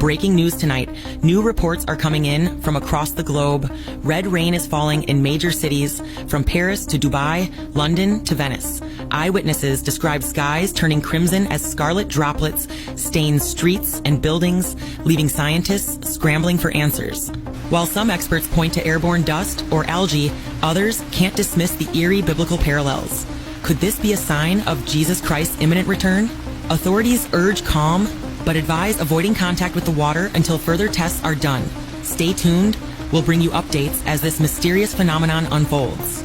Breaking news tonight. New reports are coming in from across the globe. Red rain is falling in major cities, from Paris to Dubai, London to Venice. Eyewitnesses describe skies turning crimson as scarlet droplets stain streets and buildings, leaving scientists scrambling for answers. While some experts point to airborne dust or algae, others can't dismiss the eerie biblical parallels. Could this be a sign of Jesus Christ's imminent return? Authorities urge calm, but advise avoiding contact with the water until further tests are done. Stay tuned. We'll bring you updates as this mysterious phenomenon unfolds.